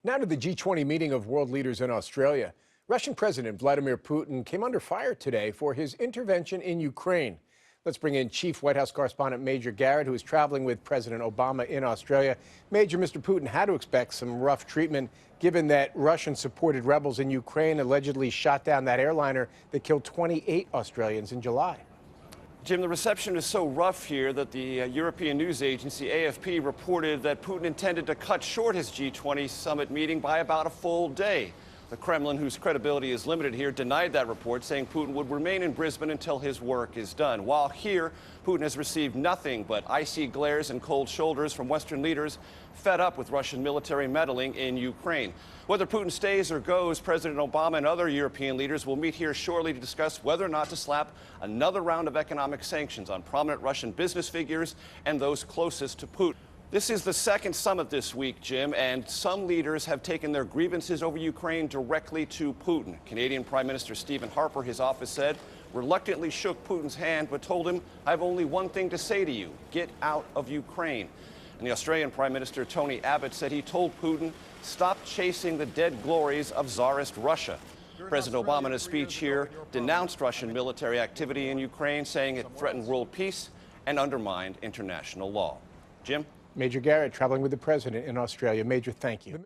Now to the G-20 meeting of world leaders in Australia. Russian President Vladimir Putin came under fire today for his intervention in Ukraine. Let's bring in Chief White House Correspondent Major Garrett, who is traveling with President Obama in Australia. Major, Mr. Putin had to expect some rough treatment, given that Russian-supported rebels in Ukraine allegedly shot down that airliner that killed 28 Australians in July. Jim, the reception is so rough here that the European news agency AFP reported that Putin intended to cut short his G20 summit meeting by about a full day. The Kremlin, whose credibility is limited here, denied that report, saying Putin would remain in Brisbane until his work is done. While here, Putin has received nothing but icy glares and cold shoulders from Western leaders fed up with Russian military meddling in Ukraine. Whether Putin stays or goes, President Obama and other European leaders will meet here shortly to discuss whether or not to slap another round of economic sanctions on prominent Russian business figures and those closest to Putin. This is the second summit this week, Jim, and some leaders have taken their grievances over Ukraine directly to Putin. Canadian Prime Minister Stephen Harper, his office said, reluctantly shook Putin's hand but told him, "I have only one thing to say to you, get out of Ukraine." And the Australian Prime Minister Tony Abbott said he told Putin, "Stop chasing the dead glories of Tsarist Russia." President Obama in a speech here denounced Russian military activity in Ukraine, saying it threatened world peace and undermined international law. Jim? Major Garrett traveling with the president in Australia. Major, thank you.